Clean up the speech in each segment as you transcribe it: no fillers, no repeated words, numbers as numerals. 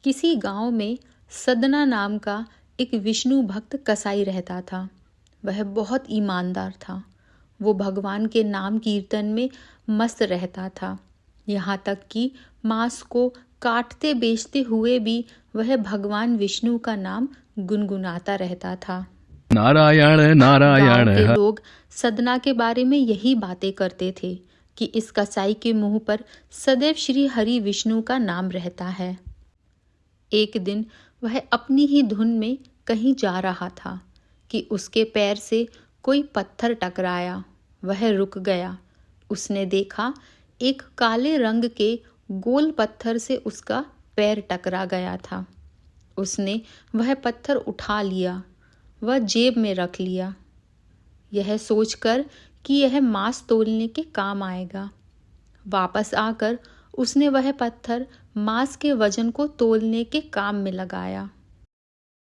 किसी गांव में सदना नाम का एक विष्णु भक्त कसाई रहता था। वह बहुत ईमानदार था। वो भगवान के नाम कीर्तन में मस्त रहता था। यहाँ तक कि मांस को काटते बेचते हुए भी वह भगवान विष्णु का नाम गुनगुनाता रहता था। नारायण गांव नारायण के लोग सदना के बारे में यही बातें करते थे कि इस कसाई के मुंह पर सदैव श्री हरि विष्णु का नाम रहता है। एक दिन वह अपनी ही धुन में कहीं जा रहा था कि उसके पैर से कोई पत्थर टकराया। वह रुक गया। उसने देखा एक काले रंग के गोल पत्थर से उसका पैर टकरा गया था। उसने वह पत्थर उठा लिया, वह जेब में रख लिया, यह सोचकर कि यह मांस तोलने के काम आएगा। वापस आकर उसने वह पत्थर मांस के वजन को तोलने के काम में लगाया।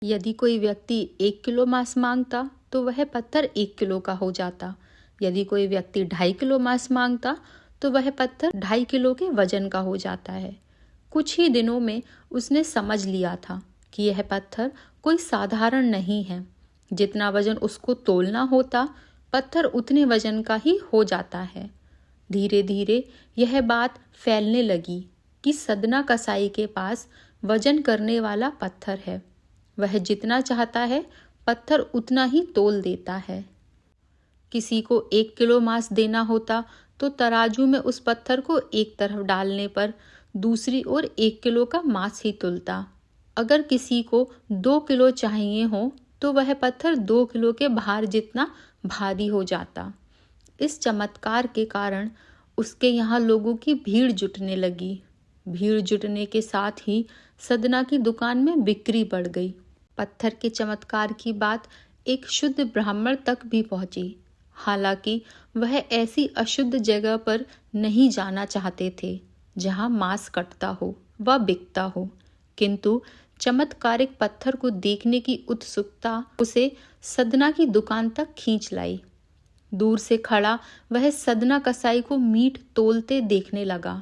यदि कोई व्यक्ति 1 किलो मांस मांगता तो वह पत्थर 1 किलो का हो जाता। यदि कोई व्यक्ति 2.5 किलो मांस मांगता तो वह पत्थर 2.5 किलो के वजन का हो जाता है। कुछ ही दिनों में उसने समझ लिया था कि यह पत्थर कोई साधारण नहीं है। जितना वजन उसको तोलना होता, पत्थर उतने वजन का ही हो जाता है। धीरे धीरे यह बात फैलने लगी कि सदना कसाई के पास वजन करने वाला पत्थर है। वह जितना चाहता है पत्थर उतना ही तोल देता है। किसी को 1 किलो मांस देना होता तो तराजू में उस पत्थर को एक तरफ डालने पर दूसरी ओर 1 किलो का मांस ही तुलता। अगर किसी को 2 किलो चाहिए हो तो वह पत्थर 2 किलो के भार जितना भारी हो जाता। इस चमत्कार के कारण उसके यहाँ लोगों की भीड़ जुटने लगी। भीड़ जुटने के साथ ही सदना की दुकान में बिक्री बढ़ गई। पत्थर के चमत्कार की बात एक शुद्ध ब्राह्मण तक भी पहुंची। हालांकि वह ऐसी अशुद्ध जगह पर नहीं जाना चाहते थे जहां मांस कटता हो व बिकता हो, किंतु चमत्कारिक पत्थर को देखने की उत्सुकता उसे सदना की दुकान तक खींच लाई। दूर से खड़ा वह सदना कसाई को मीट तोलते देखने लगा।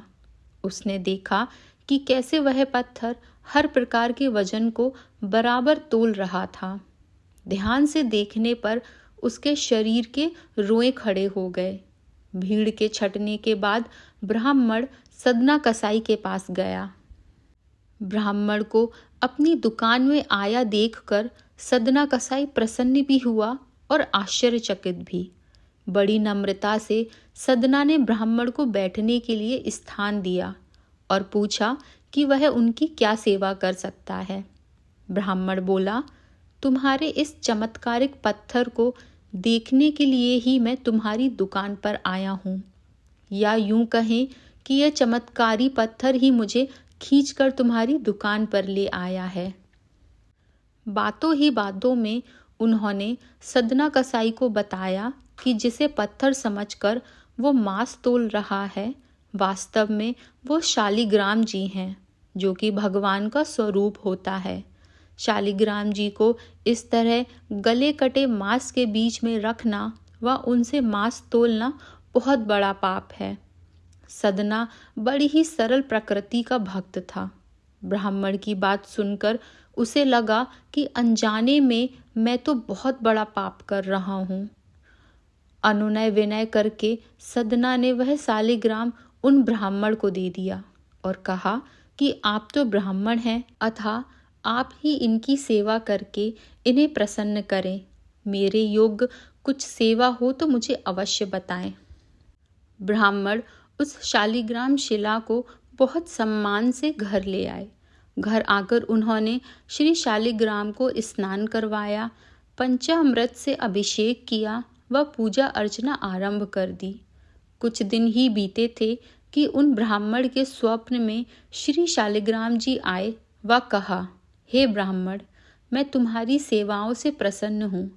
उसने देखा कि कैसे वह पत्थर हर प्रकार के वजन को बराबर तोल रहा था। ध्यान से देखने पर उसके शरीर के रोए खड़े हो गए। भीड़ के छटने के बाद ब्राह्मण सदना कसाई के पास गया। ब्राह्मण को अपनी दुकान में आया देखकर सदना कसाई प्रसन्न भी हुआ और आश्चर्यचकित भी। बड़ी नम्रता से सदना ने ब्राह्मण को बैठने के लिए स्थान दिया और पूछा कि वह उनकी क्या सेवा कर सकता है। ब्राह्मण बोला, तुम्हारे इस चमत्कारिक पत्थर को देखने के लिए ही मैं तुम्हारी दुकान पर आया हूँ, या यूं कहें कि यह चमत्कारी पत्थर ही मुझे खींचकर तुम्हारी दुकान पर ले आया है। बातों ही बातों में उन्होंने सदना कसाई को बताया कि जिसे पत्थर समझकर वो मांस तोल रहा है, वास्तव में वो शालिग्राम जी हैं, जो कि भगवान का स्वरूप होता है। शालिग्राम जी को इस तरह गले कटे मांस के बीच में रखना व उनसे मांस तोलना बहुत बड़ा पाप है। सदना बड़ी ही सरल प्रकृति का भक्त था। ब्राह्मण की बात सुनकर उसे लगा कि अनजाने में मैं तो बहुत बड़ा पाप कर रहा हूँ। अनुनय विनय करके सदना ने वह शालिग्राम उन ब्राह्मण को दे दिया और कहा कि आप तो ब्राह्मण हैं, अतः आप ही इनकी सेवा करके इन्हें प्रसन्न करें। मेरे योग्य कुछ सेवा हो तो मुझे अवश्य बताएं। ब्राह्मण उस शालिग्राम शिला को बहुत सम्मान से घर ले आए। घर आकर उन्होंने श्री शालिग्राम को स्नान करवाया, पंचामृत से अभिषेक किया व पूजा अर्चना आरंभ कर दी। कुछ दिन ही बीते थे कि उन ब्राह्मण के स्वप्न में श्री शालिग्राम जी आए व कहा, हे ब्राह्मण, मैं तुम्हारी सेवाओं से प्रसन्न हूँ,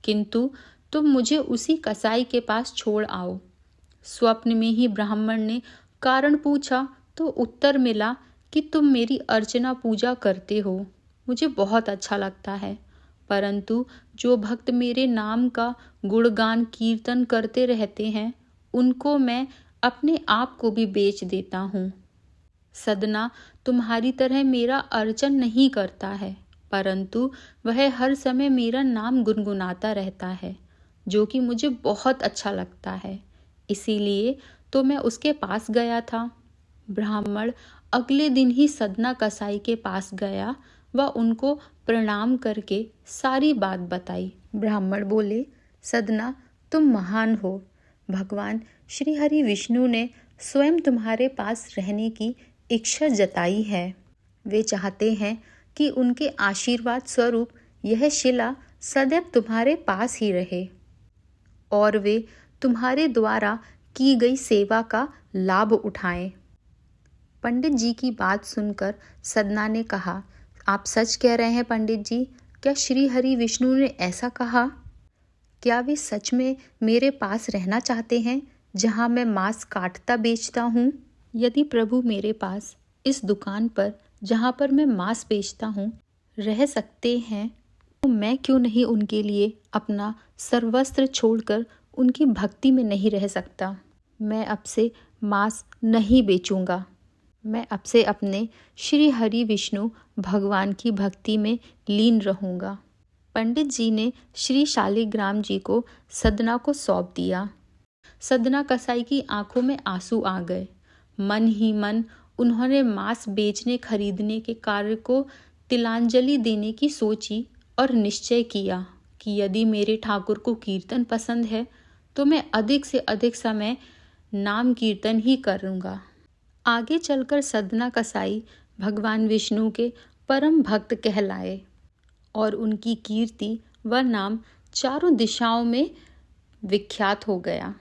किंतु तुम मुझे उसी कसाई के पास छोड़ आओ। स्वप्न में ही ब्राह्मण ने कारण पूछा तो उत्तर मिला कि तुम मेरी अर्चना पूजा करते हो, मुझे बहुत अच्छा लगता है, परंतु जो भक्त मेरे नाम का गुणगान कीर्तन करते रहते हैं, उनको मैं अपने आप को भी बेच देता हूँ। सदना तुम्हारी तरह मेरा अर्चन नहीं करता है, परंतु वह हर समय मेरा नाम गुनगुनाता रहता है, जो कि मुझे बहुत अच्छा लगता है। इसीलिए तो मैं उसके पास गया था। ब्राह्मण अगले दिन ही सदना कसाई के पास गया व उनको प्रणाम करके सारी बात बताई। ब्राह्मण बोले, सदना, तुम महान हो। भगवान श्री हरि विष्णु ने स्वयं तुम्हारे पास रहने की इच्छा जताई है। वे चाहते हैं कि उनके आशीर्वाद स्वरूप यह शिला सदैव तुम्हारे पास ही रहे और वे तुम्हारे द्वारा की गई सेवा का लाभ उठाएं। पंडित जी की बात सुनकर सदना ने कहा, आप सच कह रहे हैं पंडित जी? क्या श्री हरि विष्णु ने ऐसा कहा? क्या वे सच में मेरे पास रहना चाहते हैं, जहां मैं मांस काटता बेचता हूँ? यदि प्रभु मेरे पास इस दुकान पर, जहां पर मैं मांस बेचता हूँ, रह सकते हैं, तो मैं क्यों नहीं उनके लिए अपना सर्वस्त्र छोड़कर उनकी भक्ति में नहीं रह सकता? मैं अब से मांस नहीं बेचूंगा। मैं अब से अपने श्री हरि विष्णु भगवान की भक्ति में लीन रहूंगा। पंडित जी ने श्री शालिग्राम जी को सदना को सौंप दिया। सदना कसाई की आंखों में आंसू आ गए। मन ही मन उन्होंने मांस बेचने खरीदने के कार्य को तिलांजलि देने की सोची और निश्चय किया कि यदि मेरे ठाकुर को कीर्तन पसंद है तो मैं अधिक से अधिक समय नाम कीर्तन ही करूँगा। आगे चलकर सदना कसाई भगवान विष्णु के परम भक्त कहलाए और उनकी कीर्ति व नाम चारों दिशाओं में विख्यात हो गया।